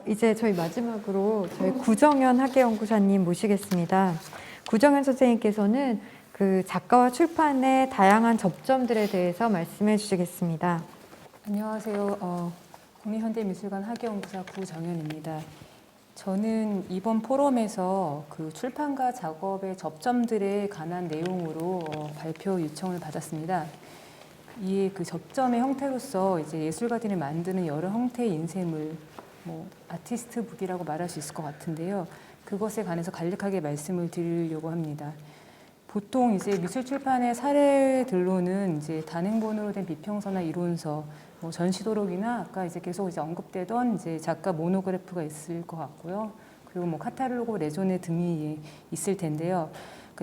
이제 저희 마지막으로 저희 구정현 학예연구사님 모시겠습니다. 구정현 선생님께서는 그 작가와 출판의 다양한 접점들에 대해서 말씀해 주시겠습니다. 안녕하세요. 국립현대미술관 학예연구사 구정현입니다. 저는 이번 포럼에서 그 출판과 작업의 접점들에 관한 내용으로 발표 요청을 받았습니다. 이에 그 접점의 형태로서 이제 예술가들이 만드는 여러 형태의 인쇄물, 아티스트 북이라고 말할 수 있을 것 같은데요. 그것에 관해서 간략하게 말씀을 드리려고 합니다. 보통 이제 미술 출판의 사례들로는 이제 단행본으로 된 비평서나 이론서, 전시도록이나 아까 이제 계속 이제 언급되던 이제 작가 모노그래프가 있을 것 같고요. 그리고 카탈로그 레조네 등이 있을 텐데요.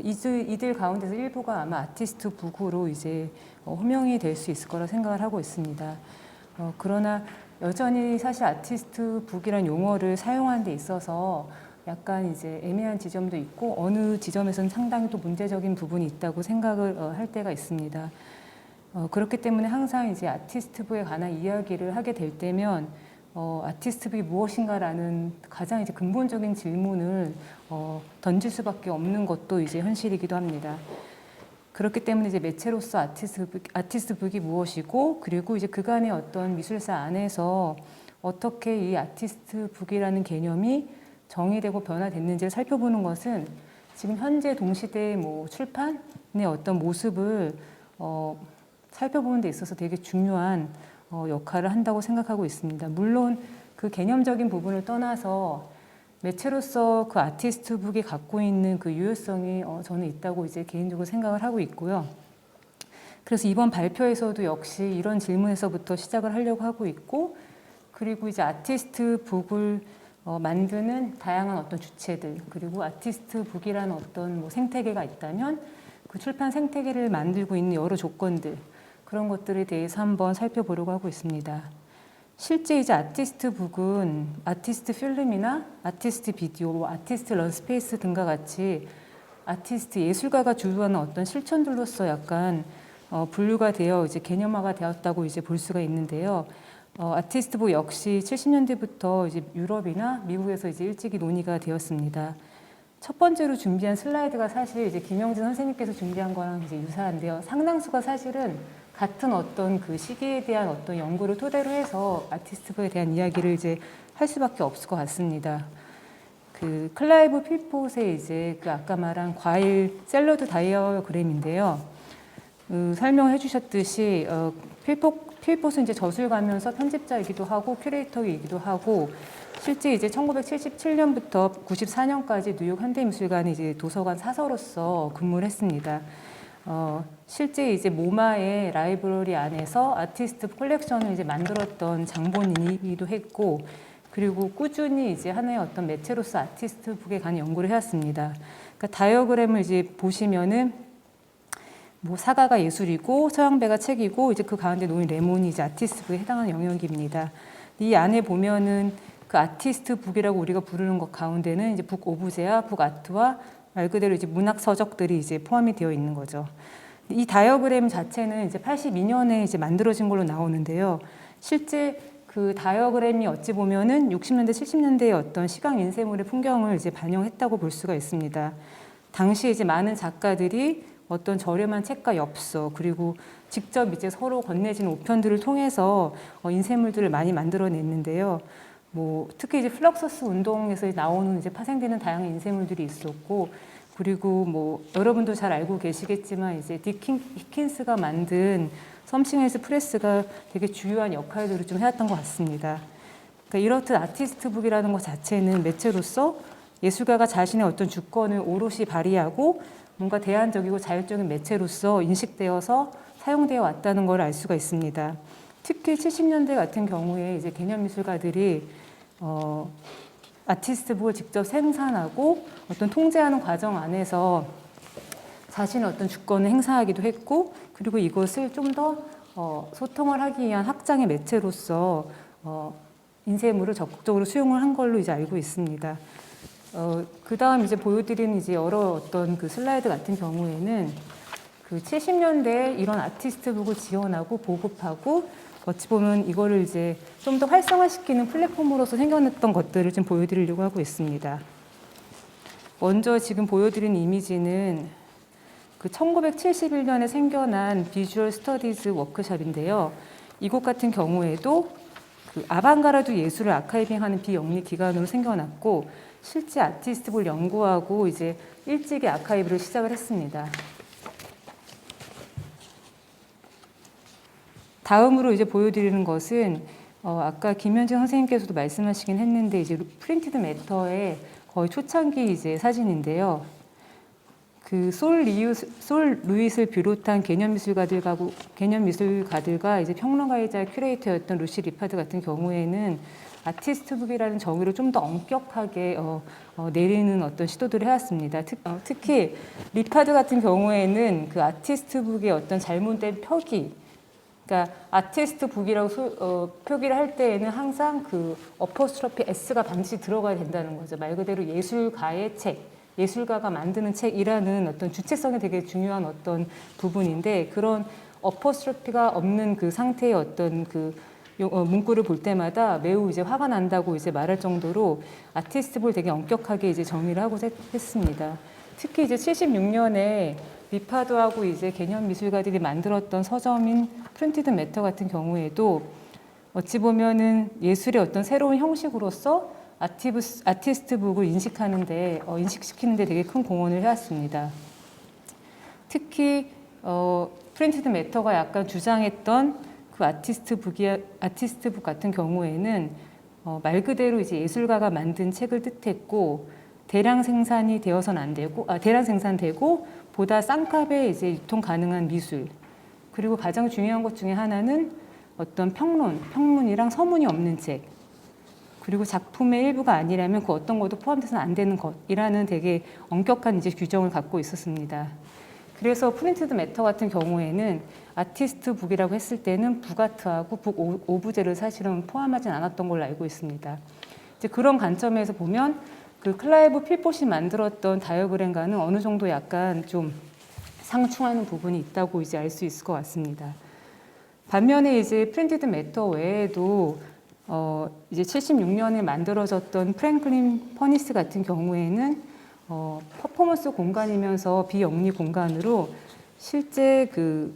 이들 가운데서 일부가 아마 아티스트 북으로 이제 호명이 될 수 있을 거라 생각을 하고 있습니다. 그러나 여전히 사실 아티스트 북이란 용어를 사용하는 데 있어서 약간 이제 애매한 지점도 있고 어느 지점에서는 상당히 또 문제적인 부분이 있다고 생각을 할 때가 있습니다. 그렇기 때문에 항상 이제 아티스트 북에 관한 이야기를 하게 될 때면 아티스트 북이 무엇인가라는 가장 이제 근본적인 질문을 던질 수밖에 없는 것도 이제 현실이기도 합니다. 그렇기 때문에 이제 매체로서 아티스트 북이 무엇이고, 그리고 이제 그간의 어떤 미술사 안에서 어떻게 이 아티스트 북이라는 개념이 정의되고 변화됐는지를 살펴보는 것은 지금 현재 동시대의 출판의 어떤 모습을 살펴보는 데 있어서 되게 중요한 역할을 한다고 생각하고 있습니다. 물론 그 개념적인 부분을 떠나서 매체로서 그 아티스트 북이 갖고 있는 그 유효성이 저는 있다고 이제 개인적으로 생각을 하고 있고요. 그래서 이번 발표에서도 역시 이런 질문에서부터 시작을 하려고 하고 있고, 그리고 이제 아티스트 북을 만드는 다양한 어떤 주체들, 그리고 아티스트 북이라는 어떤 생태계가 있다면 그 출판 생태계를 만들고 있는 여러 조건들, 그런 것들에 대해서 한번 살펴보려고 하고 있습니다. 실제 이제 아티스트 북은 아티스트 필름이나 아티스트 비디오, 아티스트 런스페이스 등과 같이 아티스트 예술가가 주도하는 어떤 실천들로서 약간 분류가 되어 이제 개념화가 되었다고 이제 볼 수가 있는데요. 아티스트 북 역시 70년대부터 이제 유럽이나 미국에서 이제 일찍이 논의가 되었습니다. 첫 번째로 준비한 슬라이드가 사실 이제 김영진 선생님께서 준비한 거랑 이제 유사한데요. 상당수가 사실은 같은 어떤 그 시기에 대한 어떤 연구를 토대로 해서 아티스트북에 대한 이야기를 이제 할 수밖에 없을 것 같습니다. 그 클라이브 필폿의 이제 그 아까 말한 과일 샐러드 다이어그램인데요. 설명해 주셨듯이 필폿은 이제 저술가면서 편집자이기도 하고 큐레이터이기도 하고, 실제 이제 1977년부터 94년까지 뉴욕 현대미술관의 이제 도서관 사서로서 근무를 했습니다. 실제 이제 모마의 라이브러리 안에서 아티스트 컬렉션을 이제 만들었던 장본인이기도 했고, 그리고 꾸준히 이제 하나의 어떤 매체로서 아티스트 북에 관한 연구를 해왔습니다. 그러니까 다이어그램을 이제 보시면은 사과가 예술이고 서양배가 책이고, 이제 그 가운데 놓인 레몬이 이제 아티스트 북에 해당하는 영역입니다. 이 안에 보면은 그 아티스트 북이라고 우리가 부르는 것 가운데는 이제 북 오브제와 북 아트와 말 그대로 이제 문학 서적들이 이제 포함이 되어 있는 거죠. 이 다이어그램 자체는 이제 82년에 이제 만들어진 걸로 나오는데요. 실제 그 다이어그램이 어찌 보면은 60년대, 70년대의 어떤 시각 인쇄물의 풍경을 이제 반영했다고 볼 수가 있습니다. 당시 이제 많은 작가들이 어떤 저렴한 책과 엽서, 그리고 직접 이제 서로 건네진 우편들을 통해서 인쇄물들을 많이 만들어냈는데요. 특히 이제 플럭서스 운동에서 나오는 이제 파생되는 다양한 인쇄물들이 있었고, 그리고 여러분도 잘 알고 계시겠지만 이제 디킨스가 만든 썸씽 헬스 프레스가 되게 주요한 역할들을 좀 해왔던 것 같습니다. 그러니까 이렇듯 아티스트 북이라는 것 자체는 매체로서 예술가가 자신의 어떤 주권을 오롯이 발휘하고 뭔가 대안적이고 자율적인 매체로서 인식되어서 사용되어 왔다는 걸 알 수가 있습니다. 특히 70년대 같은 경우에 이제 개념미술가들이 아티스트북을 직접 생산하고 어떤 통제하는 과정 안에서 자신의 어떤 주권을 행사하기도 했고, 그리고 이것을 좀 더 소통을 하기 위한 확장의 매체로서 인쇄물을 적극적으로 수용을 한 걸로 이제 알고 있습니다. 그 다음 이제 보여드리는 이제 여러 어떤 그 슬라이드 같은 경우에는 그 70년대에 이런 아티스트북을 지원하고 보급하고 어찌 보면 이거를 이제 좀 더 활성화시키는 플랫폼으로서 생겨났던 것들을 좀 보여드리려고 하고 있습니다. 먼저 지금 보여드린 이미지는 그 1971년에 생겨난 비주얼 스터디즈 워크숍인데요. 이곳 같은 경우에도 그 아방가르드 예술을 아카이빙하는 비영리 기관으로 생겨났고 실제 아티스트를 연구하고 이제 일찍이 아카이브를 시작을 했습니다. 다음으로 이제 보여드리는 것은 아까 김현진 선생님께서도 말씀하시긴 했는데 이제 프린티드 매터의 거의 초창기 이제 사진인데요. 그 솔 루잇을 비롯한 개념미술가들과 이제 평론가이자 큐레이터였던 루시 리파드 같은 경우에는 아티스트북이라는 정의를 좀 더 엄격하게 내리는 어떤 시도들을 해왔습니다. 특히 리파드 같은 경우에는 그 아티스트북의 어떤 잘못된 표기, 그러니까 아티스트북이라고 표기를 할 때에는 항상 그 어퍼스트로피 S가 반드시 들어가야 된다는 거죠. 말 그대로 예술가의 책, 예술가가 만드는 책이라는 어떤 주체성이 되게 중요한 어떤 부분인데 그런 어퍼스트로피가 없는 그 상태의 어떤 그 문구를 볼 때마다 매우 이제 화가 난다고 이제 말할 정도로 아티스트북을 되게 엄격하게 이제 정의를 하고 했습니다. 특히 이제 76년에 리파드하고 이제 개념 미술가들이 만들었던 서점인 프린티드 매터 같은 경우에도 어찌 보면은 예술의 어떤 새로운 형식으로서 아티스트북을 인식시키는데 되게 큰 공헌을 해왔습니다. 특히 프린티드 매터가 약간 주장했던 그 아티스트북 같은 경우에는 말 그대로 이제 예술가가 만든 책을 뜻했고 대량 생산되고 보다 싼 값에 이제 유통 가능한 미술. 그리고 가장 중요한 것 중에 하나는 어떤 평론이랑 서문이 없는 책. 그리고 작품의 일부가 아니라면 그 어떤 것도 포함돼서는 안 되는 것이라는 되게 엄격한 이제 규정을 갖고 있었습니다. 그래서 프린티드 매터 같은 경우에는 아티스트북이라고 했을 때는 북아트하고 북 오브제를 사실은 포함하진 않았던 걸로 알고 있습니다. 이제 그런 관점에서 보면 그 클라이브 필봇이 만들었던 다이어그램과는 어느 정도 약간 좀 상충하는 부분이 있다고 이제 알 수 있을 것 같습니다. 반면에 이제 프린티드 매터 외에도 이제 76년에 만들어졌던 프랭클린 퍼니스 같은 경우에는 퍼포먼스 공간이면서 비영리 공간으로 실제 그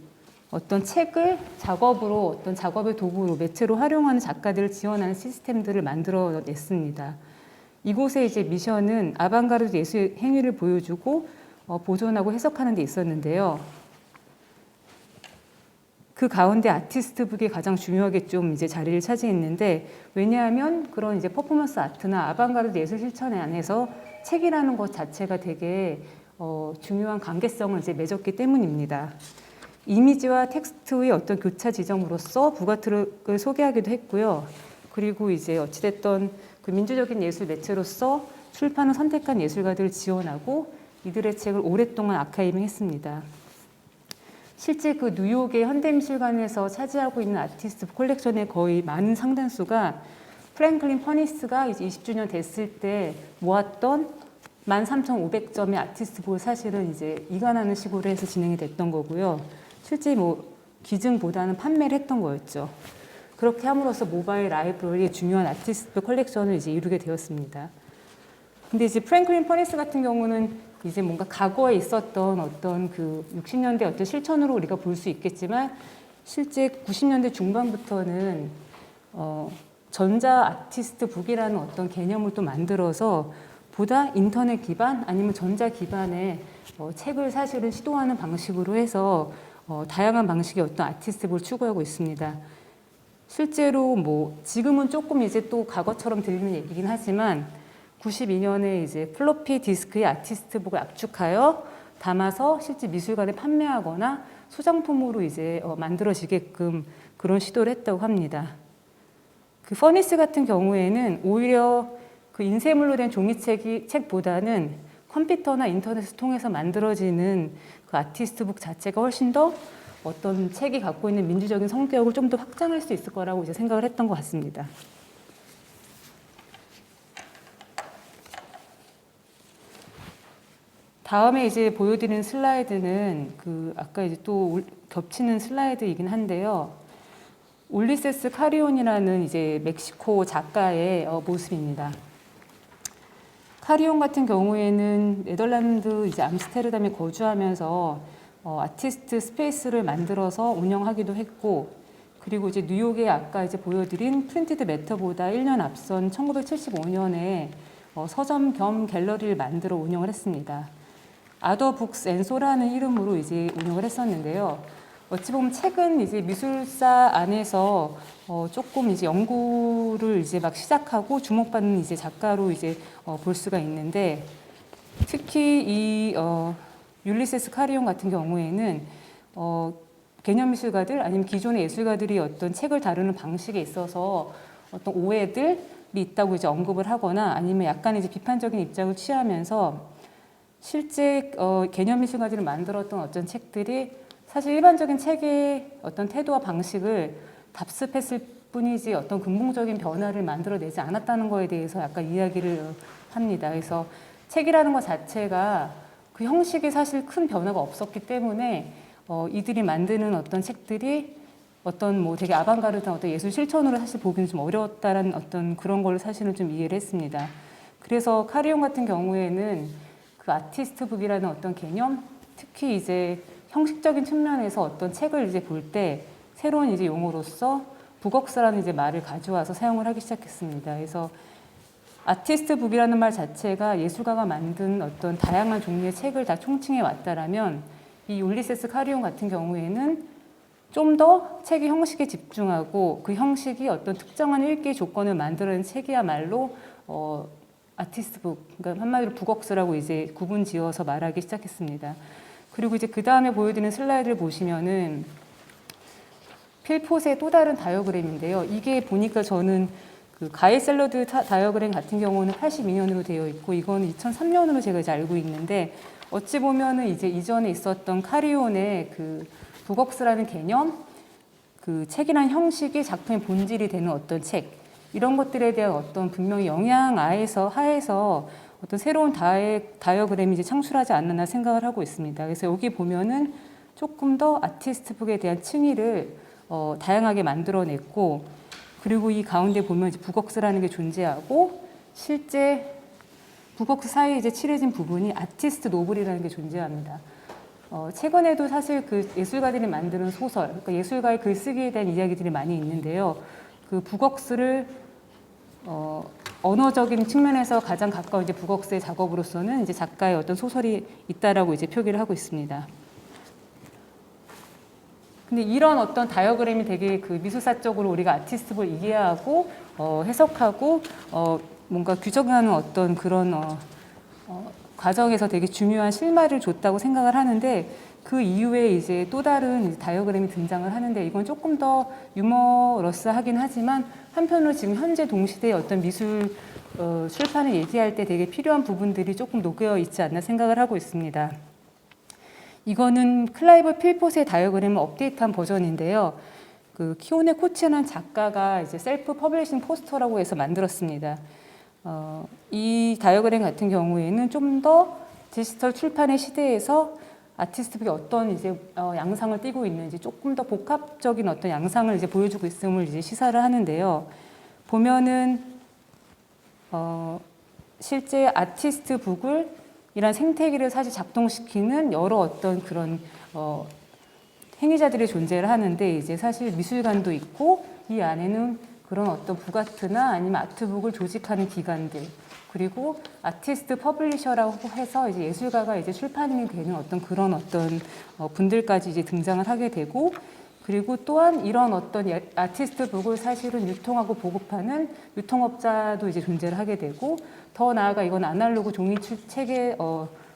어떤 책을 어떤 작업의 도구로 매체로 활용하는 작가들을 지원하는 시스템들을 만들어냈습니다. 이곳의 이제 미션은 아방가르드 예술 행위를 보여주고 보존하고 해석하는 데 있었는데요. 그 가운데 아티스트북이 가장 중요하게 좀 이제 자리를 차지했는데 왜냐하면 그런 이제 퍼포먼스 아트나 아방가르드 예술 실천 안에서 책이라는 것 자체가 되게 중요한 관계성을 이제 맺었기 때문입니다. 이미지와 텍스트의 어떤 교차 지점으로서 북아트를 소개하기도 했고요. 그리고 이제 어찌됐던 그 민주적인 예술 매체로서 출판을 선택한 예술가들을 지원하고 이들의 책을 오랫동안 아카이빙했습니다. 실제 그 뉴욕의 현대미술관에서 차지하고 있는 아티스트 콜렉션의 거의 많은 상당수가 프랭클린 퍼니스가 이제 20주년 됐을 때 모았던 13,500점의 아티스트북을 사실은 이제 이관하는 식으로 해서 진행이 됐던 거고요. 실제 뭐 기증보다는 판매를 했던 거였죠. 그렇게 함으로써 모바일 라이브러리의 중요한 아티스트 컬렉션을 이제 이루게 되었습니다. 근데 이제 프랭클린 퍼니스 같은 경우는 이제 뭔가 과거에 있었던 어떤 그 60년대 어떤 실천으로 우리가 볼 수 있겠지만 실제 90년대 중반부터는 전자 아티스트 북이라는 어떤 개념을 또 만들어서 보다 인터넷 기반 아니면 전자 기반의 책을 사실은 시도하는 방식으로 해서 다양한 방식의 어떤 아티스트북을 추구하고 있습니다. 실제로 뭐 지금은 조금 이제 또 과거처럼 들리는 얘기긴 하지만 92년에 이제 플로피 디스크의 아티스트북을 압축하여 담아서 실제 미술관에 판매하거나 소장품으로 이제 만들어지게끔 그런 시도를 했다고 합니다. 그 퍼니스 같은 경우에는 오히려 그 인쇄물로 된 종이책보다는 컴퓨터나 인터넷을 통해서 만들어지는 그 아티스트북 자체가 훨씬 더 어떤 책이 갖고 있는 민주적인 성격을 좀 더 확장할 수 있을 거라고 이제 생각을 했던 것 같습니다. 다음에 이제 보여드리는 슬라이드는 그 아까 이제 또 겹치는 슬라이드이긴 한데요. 울리세스 카리온이라는 이제 멕시코 작가의 모습입니다. 카리온 같은 경우에는 네덜란드 이제 암스테르담에 거주하면서 아티스트 스페이스를 만들어서 운영하기도 했고, 그리고 이제 뉴욕에 아까 이제 보여드린 프린티드 매터보다 1년 앞선 1975년에 서점 겸 갤러리를 만들어 운영을 했습니다. 아더 북스 앤 소라는 이름으로 이제 운영을 했었는데요. 어찌 보면 최근 이제 미술사 안에서 조금 이제 연구를 이제 막 시작하고 주목받는 이제 작가로 이제 볼 수가 있는데, 특히 이 율리세스 카리온 같은 경우에는 개념 미술가들 아니면 기존의 예술가들이 어떤 책을 다루는 방식에 있어서 어떤 오해들이 있다고 이제 언급을 하거나 아니면 약간 이제 비판적인 입장을 취하면서 실제 개념 미술가들이 만들었던 어떤 책들이 사실 일반적인 책의 어떤 태도와 방식을 답습했을 뿐이지 어떤 근본적인 변화를 만들어내지 않았다는 거에 대해서 약간 이야기를 합니다. 그래서 책이라는 것 자체가 그 형식이 사실 큰 변화가 없었기 때문에 이들이 만드는 어떤 책들이 어떤 뭐 되게 아방가르드한 어떤 예술 실천으로 사실 보기는 좀 어려웠다라는 어떤 그런 걸 사실은 좀 이해를 했습니다. 그래서 카리온 같은 경우에는 그 아티스트북이라는 어떤 개념, 특히 이제 형식적인 측면에서 어떤 책을 이제 볼 때 새로운 이제 용어로서 북억스라는 이제 말을 가져와서 사용을 하기 시작했습니다. 그래서 아티스트북이라는 말 자체가 예술가가 만든 어떤 다양한 종류의 책을 다 총칭해 왔다라면 이 울리세스 카리온 같은 경우에는 좀 더 책의 형식에 집중하고 그 형식이 어떤 특정한 읽기 조건을 만들어낸 책이야말로 아티스트북, 그러니까 한마디로 북억스라고 이제 구분 지어서 말하기 시작했습니다. 그리고 이제 그 다음에 보여드리는 슬라이드를 보시면은 필폿의 또 다른 다이어그램인데요. 이게 보니까 저는 그 가일 샐러드 다이어그램 같은 경우는 82년으로 되어 있고 이거는 2003년으로 제가 이제 알고 있는데, 어찌 보면은 이제 이전에 있었던 카리온의 그 북억스라는 개념, 그 책이란 형식이 작품의 본질이 되는 어떤 책, 이런 것들에 대한 어떤 분명히 영향 하에서 어떤 새로운 다이어그램이 이제 창출하지 않았나 생각을 하고 있습니다. 그래서 여기 보면은 조금 더 아티스트북에 대한 층위를 다양하게 만들어냈고, 그리고 이 가운데 보면 이제 북억스라는 게 존재하고 실제 북억스 사이에 이제 칠해진 부분이 아티스트 노블이라는 게 존재합니다. 최근에도 사실 그 예술가들이 만드는 소설, 그러니까 예술가의 글쓰기에 대한 이야기들이 많이 있는데요. 그 북억스를 언어적인 측면에서 가장 가까운 이제 북억스의 작업으로서는 이제 작가의 어떤 소설이 있다라고 이제 표기를 하고 있습니다. 근데 이런 어떤 다이어그램이 되게 그 미술사적으로 우리가 아티스트를 이해하고 해석하고 뭔가 규정하는 어떤 그런 과정에서 되게 중요한 실마리를 줬다고 생각을 하는데, 그 이후에 이제 또 다른 다이어그램이 등장을 하는데 이건 조금 더 유머러스하긴 하지만 한편으로 지금 현재 동시대의 어떤 미술 출판을 얘기할 때 되게 필요한 부분들이 조금 녹여 있지 않나 생각을 하고 있습니다. 이거는 클라이브 필폿의 다이어그램을 업데이트한 버전인데요. 그 키오네 코치라는 작가가 이제 셀프 퍼블리싱 포스터라고 해서 만들었습니다. 이 다이어그램 같은 경우에는 좀 더 디지털 출판의 시대에서 아티스트북이 어떤 이제 양상을 띠고 있는지 조금 더 복합적인 어떤 양상을 이제 보여주고 있음을 이제 시사를 하는데요. 보면은 실제 아티스트북을 이런 생태계를 사실 작동시키는 여러 어떤 그런 행위자들이 존재를 하는데, 이제 사실 미술관도 있고 이 안에는 그런 어떤 북아트나 아니면 아트북을 조직하는 기관들, 그리고 아티스트 퍼블리셔라고 해서 이제 예술가가 이제 출판이 되는 어떤 그런 어떤 분들까지 이제 등장을 하게 되고, 그리고 또한 이런 어떤 아티스트북을 사실은 유통하고 보급하는 유통업자도 이제 존재를 하게 되고, 더 나아가 이건 아날로그 종이 책의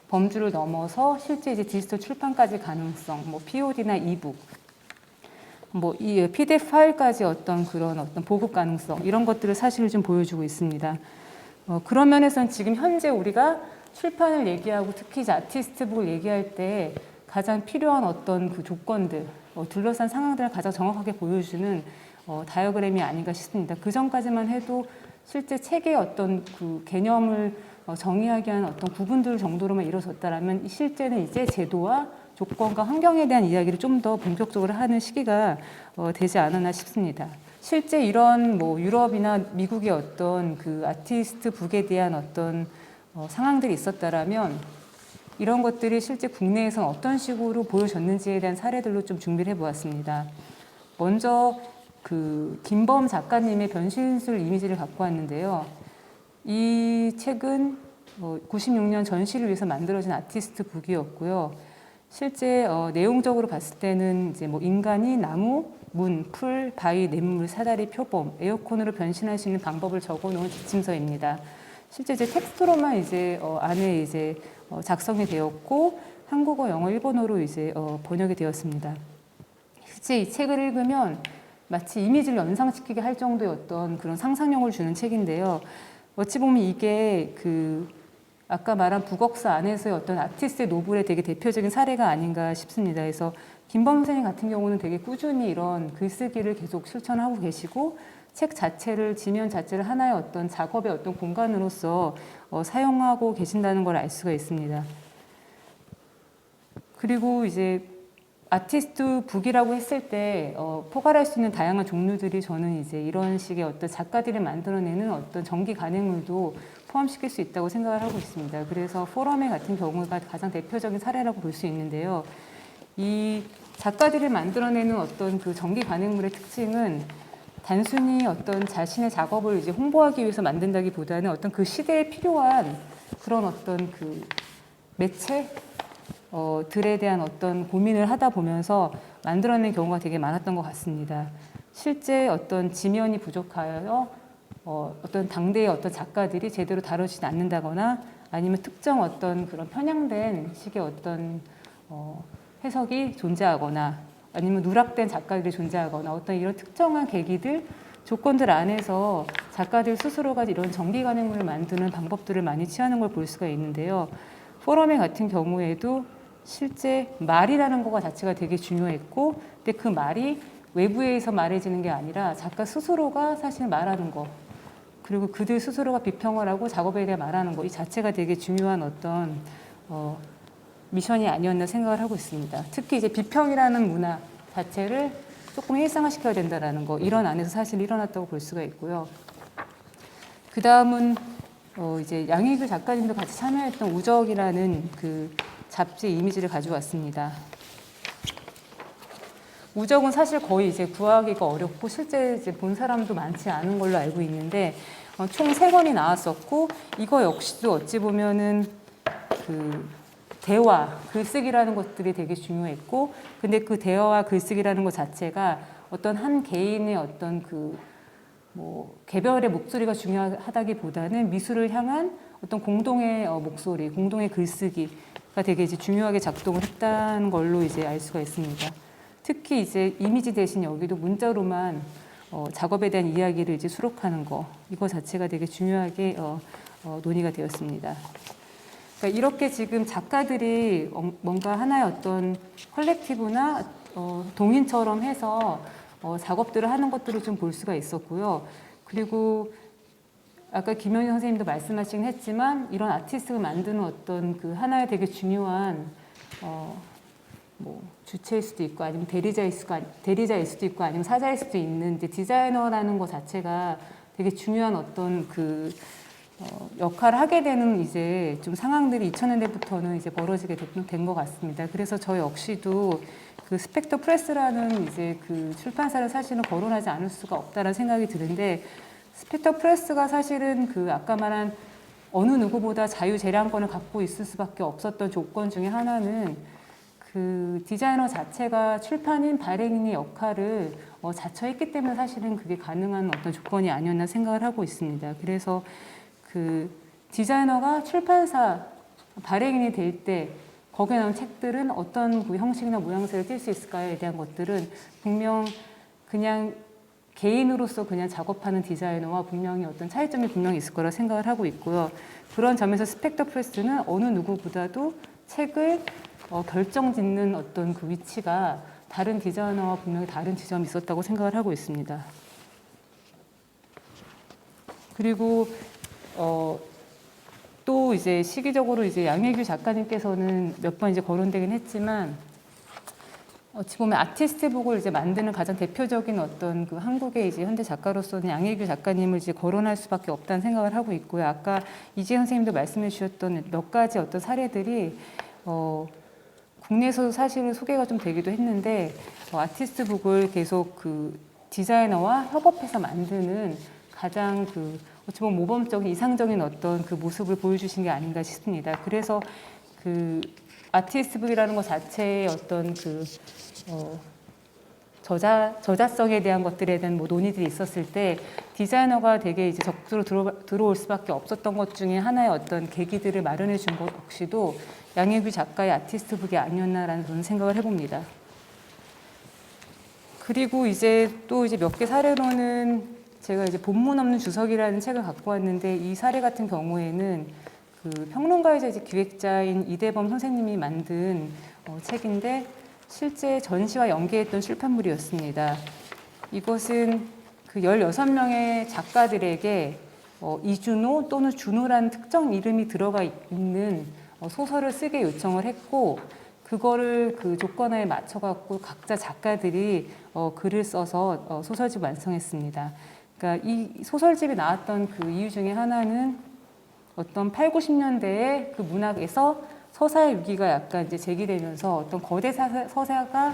범주를 넘어서 실제 이제 디지털 출판까지 가능성, 뭐 POD나 이북, 뭐 이 PDF 파일까지 어떤 그런 어떤 보급 가능성, 이런 것들을 사실을 좀 보여주고 있습니다. 그런 면에서는 지금 현재 우리가 출판을 얘기하고 특히 이제 아티스트북을 얘기할 때 가장 필요한 어떤 그 조건들, 둘러싼 상황들을 가장 정확하게 보여주는 다이어그램이 아닌가 싶습니다. 그 전까지만 해도 실제 책의 어떤 그 개념을 정의하기 위한 어떤 구분들 정도로만 이루어졌다라면 실제는 이제 제도와 조건과 환경에 대한 이야기를 좀 더 본격적으로 하는 시기가 되지 않았나 싶습니다. 실제 이런 뭐 유럽이나 미국의 어떤 그 아티스트 북에 대한 어떤 상황들이 있었다라면 이런 것들이 실제 국내에서는 어떤 식으로 보여졌는지에 대한 사례들로 좀 준비를 해보았습니다. 먼저 그 김범 작가님의 변신술 이미지를 갖고 왔는데요. 이 책은 96년 전시를 위해서 만들어진 아티스트 북이었고요. 실제 내용적으로 봤을 때는 이제 뭐 인간이 나무, 문, 풀, 바위, 냇물, 사다리, 표범, 에어컨으로 변신할 수 있는 방법을 적어놓은 지침서입니다. 실제 이제 텍스트로만 이제 안에 이제 작성이 되었고 한국어, 영어, 일본어로 이제 번역이 되었습니다. 실제 이 책을 읽으면 마치 이미지를 연상시키게 할 정도의 어떤 그런 상상력을 주는 책인데요. 어찌 보면 이게 그 아까 말한 북억사 안에서의 어떤 아티스트의 노블의 되게 대표적인 사례가 아닌가 싶습니다. 그래서 김범 선생님 같은 경우는 되게 꾸준히 이런 글쓰기를 계속 실천하고 계시고 책 자체를 지면 자체를 하나의 어떤 작업의 어떤 공간으로서 사용하고 계신다는 걸 알 수가 있습니다. 그리고 이제 아티스트 북이라고 했을 때 포괄할 수 있는 다양한 종류들이 저는 이제 이런 식의 어떤 작가들이 만들어내는 어떤 전기 간행물도 포함시킬 수 있다고 생각을 하고 있습니다. 그래서 포럼의 같은 경우가 가장 대표적인 사례라고 볼 수 있는데요. 이 작가들이 만들어내는 어떤 그 전기 간행물의 특징은 단순히 어떤 자신의 작업을 이제 홍보하기 위해서 만든다기보다는 어떤 그 시대에 필요한 그런 어떤 그 매체 들에 대한 어떤 고민을 하다 보면서 만들어낸 경우가 되게 많았던 것 같습니다. 실제 어떤 지면이 부족하여 어떤 당대의 어떤 작가들이 제대로 다루지 않는다거나 아니면 특정 어떤 그런 편향된 식의 어떤 해석이 존재하거나 아니면 누락된 작가들이 존재하거나 어떤 이런 특정한 계기들, 조건들 안에서 작가들 스스로가 이런 전기 간행물을 만드는 방법들을 많이 취하는 걸 볼 수가 있는데요. 포럼의 같은 경우에도 실제 말이라는 거 자체가 되게 중요했고, 근데 그 말이 외부에서 말해지는 게 아니라 작가 스스로가 사실 말하는 거, 그리고 그들 스스로가 비평을 하고 작업에 대해 말하는 거, 이 자체가 되게 중요한 어떤 미션이 아니었나 생각을 하고 있습니다. 특히 이제 비평이라는 문화 자체를 조금 일상화시켜야 된다라는 거, 이런 안에서 사실 일어났다고 볼 수가 있고요. 그 다음은 이제 양희규 작가님도 같이 참여했던 우적이라는 그 잡지 이미지를 가져왔습니다. 우적은 사실 거의 이제 구하기가 어렵고 실제 이제 본 사람도 많지 않은 걸로 알고 있는데 총 3권이 나왔었고 이거 역시도 어찌 보면은 그 대화, 글쓰기라는 것들이 되게 중요했고 근데 그 대화와 글쓰기라는 것 자체가 어떤 한 개인의 어떤 그 뭐 개별의 목소리가 중요하다기보다는 미술을 향한 어떤 공동의 목소리, 공동의 글쓰기가 되게 이제 중요하게 작동을 했다는 걸로 이제 알 수가 있습니다. 특히 이제 이미지 대신 여기도 문자로만 작업에 대한 이야기를 이제 수록하는 거, 이거 자체가 되게 중요하게 논의가 되었습니다. 그러니까 이렇게 지금 작가들이 뭔가 하나의 어떤 컬렉티브나 동인처럼 해서 작업들을 하는 것들을 좀 볼 수가 있었고요. 그리고 아까 김영희 선생님도 말씀하시긴 했지만 이런 아티스트가 만드는 어떤 그 하나의 되게 중요한 뭐 주체일 수도 있고 아니면 대리자일 수도 있고 아니면 사자일 수도 있는 이제 디자이너라는 것 자체가 되게 중요한 어떤 그 역할을 하게 되는 이제 좀 상황들이 2000년대부터는 이제 벌어지게 된 것 같습니다. 그래서 저 역시도 그 스펙터 프레스라는 이제 그 출판사를 사실은 거론하지 않을 수가 없다라는 생각이 드는데 스펙터 프레스가 사실은 그 아까 말한 어느 누구보다 자유 재량권을 갖고 있을 수밖에 없었던 조건 중에 하나는 그 디자이너 자체가 출판인 발행인의 역할을 자처했기 때문에 사실은 그게 가능한 어떤 조건이 아니었나 생각을 하고 있습니다. 그래서 그 디자이너가 출판사 발행인이 될 때 거기에 나온 책들은 어떤 그 형식이나 모양새를 띌 수 있을까에 대한 것들은 분명 그냥 개인으로서 그냥 작업하는 디자이너와 분명히 어떤 차이점이 분명히 있을 거라 생각을 하고 있고요. 그런 점에서 스펙터 프레스는 어느 누구보다도 책을 결정짓는 어떤 그 위치가 다른 디자이너와 분명히 다른 지점이 있었다고 생각을 하고 있습니다. 그리고 또 또 이제 시기적으로 이제 양혜규 작가님께서는 몇 번 이제 거론되긴 했지만 어찌 보면 아티스트북을 이제 만드는 가장 대표적인 어떤 그 한국의 이제 현대 작가로서는 양혜규 작가님을 이제 거론할 수밖에 없다는 생각을 하고 있고요. 아까 이지혜 선생님도 말씀해 주셨던 몇 가지 어떤 사례들이 국내에서도 사실은 소개가 좀 되기도 했는데 아티스트북을 계속 그 디자이너와 협업해서 만드는 가장 그 어찌 보면 모범적인 이상적인 어떤 그 모습을 보여주신 게 아닌가 싶습니다. 그래서 그 아티스트북이라는 것 자체의 어떤 그 저자성에 대한 것들에 대한 뭐 논의들이 있었을 때 디자이너가 되게 이제 적극적으로 들어올 수밖에 없었던 것 중에 하나의 어떤 계기들을 마련해 준 것 역시도 양혜규 작가의 아티스트북이 아니었나라는 그런 생각을 해봅니다. 그리고 이제 또 이제 몇 개 사례로는 제가 이제 본문 없는 주석이라는 책을 갖고 왔는데 이 사례 같은 경우에는 그 평론가이자 이제 기획자인 이대범 선생님이 만든 책인데 실제 전시와 연계했던 출판물이었습니다. 이것은 그 16명의 작가들에게 이준호 또는 준호라는 특정 이름이 들어가 있는 소설을 쓰게 요청을 했고 그거를 그 조건에 맞춰갖고 각자 작가들이 글을 써서 소설집 완성했습니다. 그러니까 이 소설집이 나왔던 그 이유 중에 하나는 어떤 8, 90년대의 그 문학에서 서사의 위기가 약간 이제 제기되면서 어떤 거대 서사가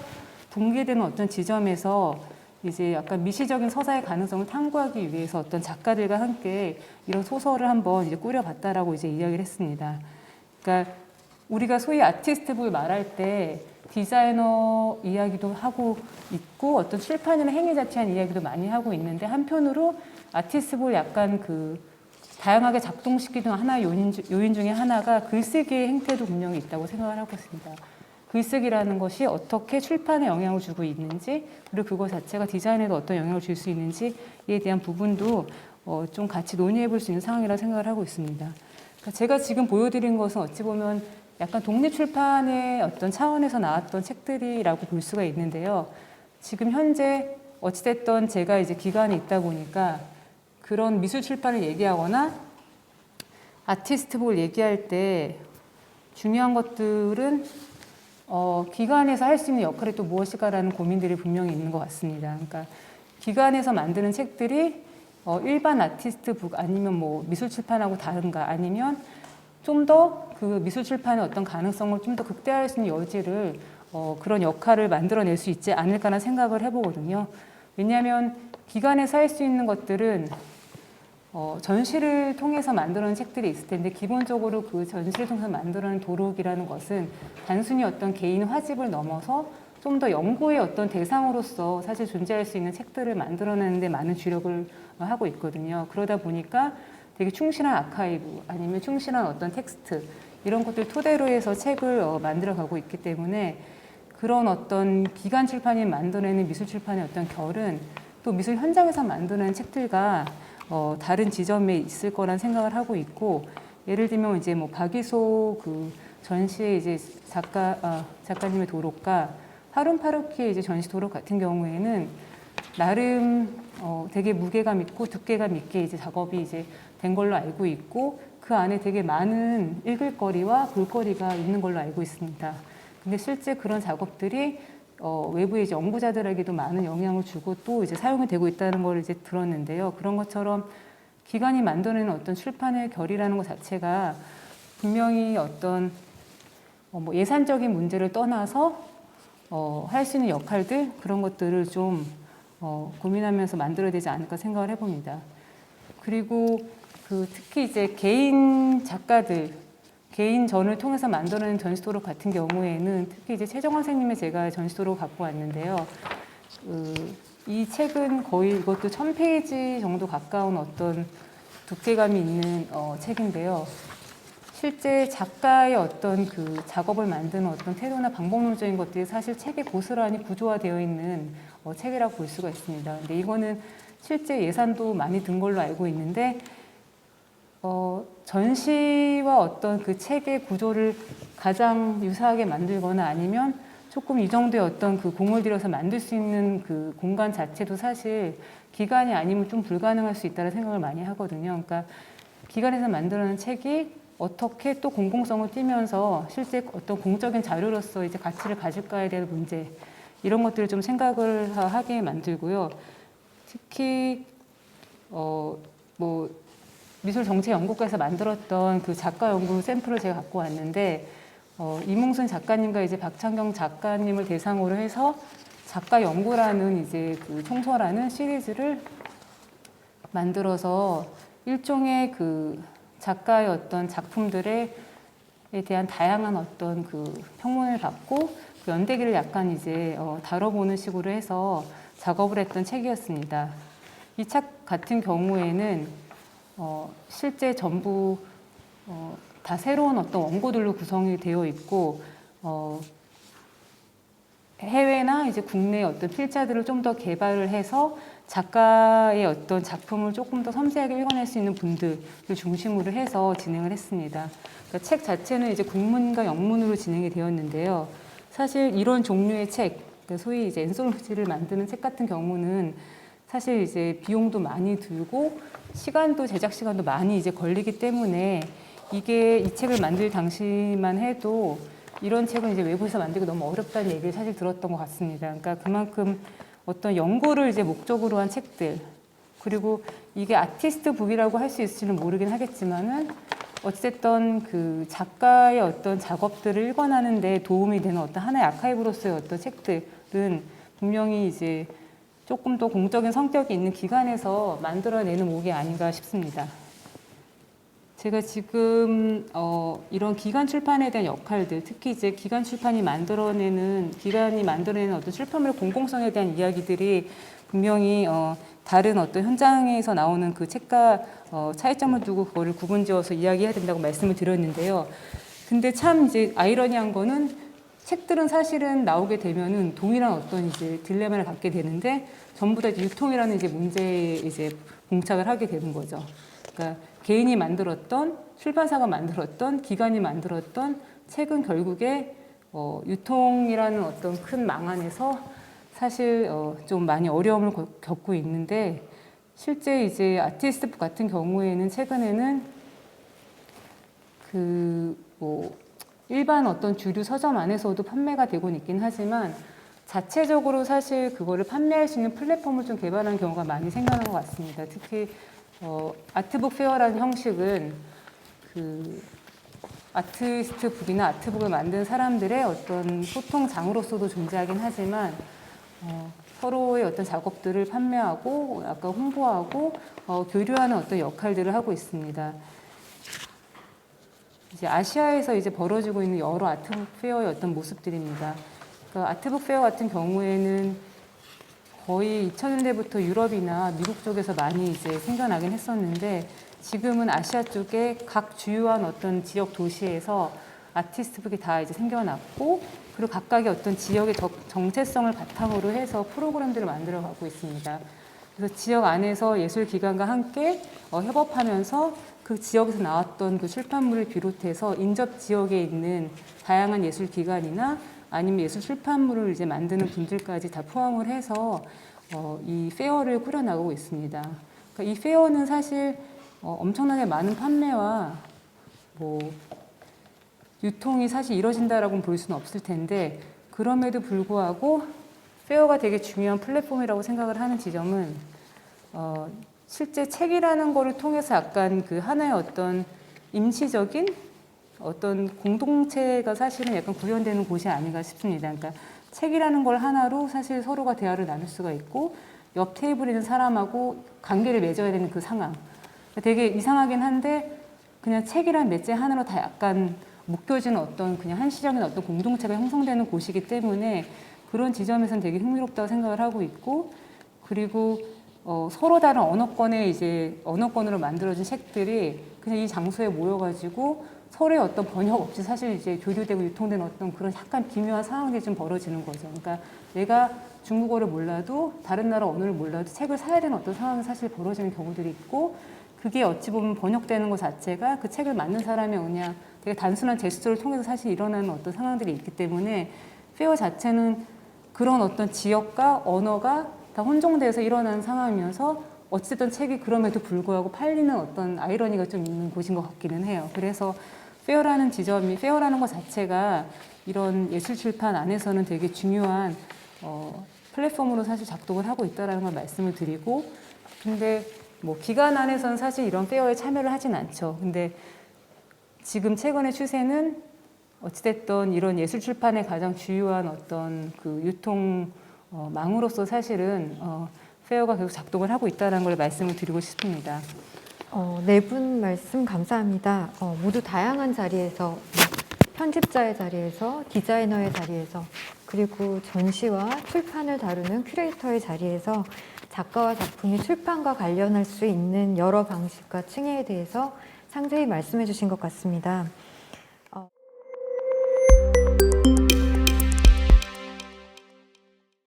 붕괴되는 어떤 지점에서 이제 약간 미시적인 서사의 가능성을 탐구하기 위해서 어떤 작가들과 함께 이런 소설을 한번 이제 꾸려봤다라고 이제 이야기를 했습니다. 그러니까 우리가 소위 아티스트북을 말할 때 디자이너 이야기도 하고 있고 어떤 출판이나 행위 자체한 이야기도 많이 하고 있는데 한편으로 아티스트북을 약간 그 다양하게 작동시키는 하나의 요인 중에 하나가 글쓰기의 행태도 분명히 있다고 생각을 하고 있습니다. 글쓰기라는 것이 어떻게 출판에 영향을 주고 있는지 그리고 그것 자체가 디자인에도 어떤 영향을 줄 수 있는지에 대한 부분도 좀 같이 논의해 볼 수 있는 상황이라고 생각을 하고 있습니다. 그러니까 제가 지금 보여드린 것은 어찌 보면 약간 독립출판의 어떤 차원에서 나왔던 책들이라고 볼 수가 있는데요. 지금 현재 어찌됐든 제가 이제 기관에 있다 보니까 그런 미술 출판을 얘기하거나 아티스트북을 얘기할 때 중요한 것들은 기관에서 할 수 있는 역할이 또 무엇일까라는 고민들이 분명히 있는 것 같습니다. 그러니까 기관에서 만드는 책들이 일반 아티스트북 아니면 뭐 미술 출판하고 다른가 아니면 좀 더 그 미술 출판의 어떤 가능성을 좀 더 극대화할 수 있는 여지를 그런 역할을 만들어낼 수 있지 않을까라는 생각을 해보거든요. 왜냐하면 기관에서 할 수 있는 것들은 전시를 통해서 만들어낸 책들이 있을 텐데 기본적으로 그 전시를 통해서 만들어낸 도록이라는 것은 단순히 어떤 개인 화집을 넘어서 좀 더 연구의 어떤 대상으로서 사실 존재할 수 있는 책들을 만들어내는 데 많은 주력을 하고 있거든요. 그러다 보니까 되게 충실한 아카이브 아니면 충실한 어떤 텍스트 이런 것들 토대로 해서 책을 만들어가고 있기 때문에 그런 어떤 기관 출판이 만들어내는 미술 출판의 어떤 결은 또 미술 현장에서 만드는 책들과 다른 지점에 있을 거란 생각을 하고 있고 예를 들면 이제 뭐 박이소 그 전시의 이제 작가님의 도록과 하룬 파루키의 이제 전시 도록 같은 경우에는 나름 되게 무게감 있고 두께감 있게 이제 작업이 이제 된 걸로 알고 있고 그 안에 되게 많은 읽을 거리와 볼거리가 있는 걸로 알고 있습니다. 근데 실제 그런 작업들이 외부의 이제 연구자들에게도 많은 영향을 주고 또 이제 사용이 되고 있다는 걸 이제 들었는데요. 그런 것처럼 기관이 만들어내는 어떤 출판의 결이라는 것 자체가 분명히 어떤 뭐 예산적인 문제를 떠나서 할 수 있는 역할들 그런 것들을 좀 고민하면서 만들어야 되지 않을까 생각을 해봅니다. 그리고 그 특히 이제 개인 작가들 개인 전을 통해서 만들어낸 전시도록 같은 경우에는 특히 이제 최정원 선생님의 제가 전시도록 갖고 왔는데요. 이 책은 거의 이것도 1000페이지 정도 가까운 어떤 두께감이 있는 책인데요. 실제 작가의 어떤 그 작업을 만드는 어떤 태도나 방법론적인 것들이 사실 책에 고스란히 구조화되어 있는 책이라고 볼 수가 있습니다. 근데 이거는 실제 예산도 많이 든 걸로 알고 있는데 전시와 어떤 그 책의 구조를 가장 유사하게 만들거나 아니면 조금 이 정도의 어떤 그 공을 들여서 만들 수 있는 그 공간 자체도 사실 기관이 아니면 좀 불가능할 수 있다는 생각을 많이 하거든요. 그러니까 기관에서 만들어낸 책이 어떻게 또 공공성을 띠면서 실제 어떤 공적인 자료로서 이제 가치를 가질까에 대한 문제, 이런 것들을 좀 생각을 하게 만들고요. 특히 뭐 미술정책연구과에서 만들었던 그 작가 연구 샘플을 제가 갖고 왔는데, 이몽순 작가님과 이제 박창경 작가님을 대상으로 해서 작가 연구라는 이제 그 총서라는 시리즈를 만들어서 일종의 그 작가의 어떤 작품들에 대한 다양한 어떤 그 평론을 받고 그 연대기를 약간 이제 다뤄보는 식으로 해서 작업을 했던 책이었습니다. 이 책 같은 경우에는 실제 전부 다 새로운 어떤 원고들로 구성이 되어 있고 해외나 이제 국내 어떤 필자들을 좀 더 개발을 해서 작가의 어떤 작품을 조금 더 섬세하게 읽어낼 수 있는 분들을 중심으로 해서 진행을 했습니다. 그러니까 책 자체는 이제 국문과 영문으로 진행이 되었는데요. 사실 이런 종류의 책, 소위 이제 엔솔로지를 만드는 책 같은 경우는 사실 이제 비용도 많이 들고 시간도 제작 시간도 많이 이제 걸리기 때문에 이게 이 책을 만들 당시만 해도 이런 책은 이제 외부에서 만들기 너무 어렵다는 얘기를 사실 들었던 것 같습니다. 그러니까 그만큼 어떤 연구를 이제 목적으로 한 책들, 그리고 이게 아티스트 북이라고 할 수 있을지는 모르긴 하겠지만은 어쨌든 그 작가의 어떤 작업들을 읽어나는 데 도움이 되는 어떤 하나의 아카이브로서의 어떤 책들은 분명히 이제 조금 더 공적인 성격이 있는 기관에서 만들어내는 목이 아닌가 싶습니다. 제가 지금 이런 기관 출판에 대한 역할들, 특히 이제 기관이 만들어내는 어떤 출판물 공공성에 대한 이야기들이 분명히 다른 어떤 현장에서 나오는 그 책과 차이점을 두고 그거를 구분지어서 이야기해야 된다고 말씀을 드렸는데요. 근데 참 이제 아이러니한 거는 책들은 사실은 나오게 되면은 동일한 어떤 이제 딜레마를 갖게 되는데 전부 다 유통이라는 이제 문제에 이제 봉착을 하게 되는 거죠. 그러니까 개인이 만들었던, 출판사가 만들었던, 기관이 만들었던 책은 결국에 유통이라는 어떤 큰 망 안에서 사실 좀 많이 어려움을 겪고 있는데, 실제 이제 아티스트 북 같은 경우에는 최근에는 일반 어떤 주류 서점 안에서도 판매가 되고 있긴 하지만 자체적으로 사실 그거를 판매할 수 있는 플랫폼을 좀 개발하는 경우가 많이 생겨난 것 같습니다. 특히 아트북 페어라는 형식은 그 아티스트 북이나 아트북을 만든 사람들의 어떤 소통장으로서도 존재하긴 하지만 서로의 어떤 작업들을 판매하고 약간 홍보하고 교류하는 어떤 역할들을 하고 있습니다. 이제 아시아에서 이제 벌어지고 있는 여러 아트북 페어의 어떤 모습들입니다. 그러니까 아트북 페어 같은 경우에는 거의 2000년대부터 유럽이나 미국 쪽에서 많이 이제 생겨나긴 했었는데, 지금은 아시아 쪽에 각 주요한 어떤 지역 도시에서 아티스트북이 다 이제 생겨났고, 그리고 각각의 어떤 지역의 정체성을 바탕으로 해서 프로그램들을 만들어가고 있습니다. 그래서 지역 안에서 예술기관과 함께 협업하면서 그 지역에서 나왔던 그 출판물을 비롯해서 인접 지역에 있는 다양한 예술기관이나 아니면 예술 출판물을 이제 만드는 분들까지 다 포함을 해서 이 페어를 꾸려나가고 있습니다. 그러니까 이 페어는 사실 엄청나게 많은 판매와 유통이 사실 이루어진다라고는 볼 수는 없을 텐데, 그럼에도 불구하고 페어가 되게 중요한 플랫폼이라고 생각을 하는 지점은 실제 책이라는 거를 통해서 약간 그 하나의 어떤 임시적인 어떤 공동체가 사실은 약간 구현되는 곳이 아닌가 싶습니다. 그러니까 책이라는 걸 하나로 사실 서로가 대화를 나눌 수가 있고, 옆 테이블에 있는 사람하고 관계를 맺어야 되는 그 상황. 되게 이상하긴 한데 그냥 책이란 매체 하나로 다 약간 묶여지는 어떤 그냥 한시적인 어떤 공동체가 형성되는 곳이기 때문에 그런 지점에서는 되게 흥미롭다고 생각을 하고 있고, 그리고 서로 다른 언어권으로 만들어진 책들이 그냥 이 장소에 모여가지고 서로의 어떤 번역 없이 사실 이제 교류되고 유통되는 어떤 그런 약간 기묘한 상황들이 좀 벌어지는 거죠. 그러니까 내가 중국어를 몰라도 다른 나라 언어를 몰라도 책을 사야 되는 어떤 상황이 사실 벌어지는 경우들이 있고, 그게 어찌 보면 번역되는 것 자체가 그 책을 만든 사람의 그냥 되게 단순한 제스처를 통해서 사실 일어나는 어떤 상황들이 있기 때문에 페어 자체는 그런 어떤 지역과 언어가 다 혼종돼서 일어나는 상황이면서 어쨌든 책이 그럼에도 불구하고 팔리는 어떤 아이러니가 좀 있는 곳인 것 같기는 해요. 그래서 페어라는 지점이, 페어라는 것 자체가 이런 예술 출판 안에서는 되게 중요한 플랫폼으로 사실 작동을 하고 있다는 걸 말씀을 드리고, 근데 뭐 기관 안에서는 사실 이런 페어에 참여를 하진 않죠. 근데 지금 최근의 추세는 어찌됐든 이런 예술 출판의 가장 주요한 어떤 그 유통 망으로서 사실은 페어가 계속 작동을 하고 있다는 걸 말씀을 드리고 싶습니다. 네 분 말씀 감사합니다. 모두 다양한 자리에서 편집자의 자리에서 디자이너의 자리에서 그리고 전시와 출판을 다루는 큐레이터의 자리에서 작가와 작품이 출판과 관련할 수 있는 여러 방식과 층에 대해서 상세히 말씀해 주신 것 같습니다.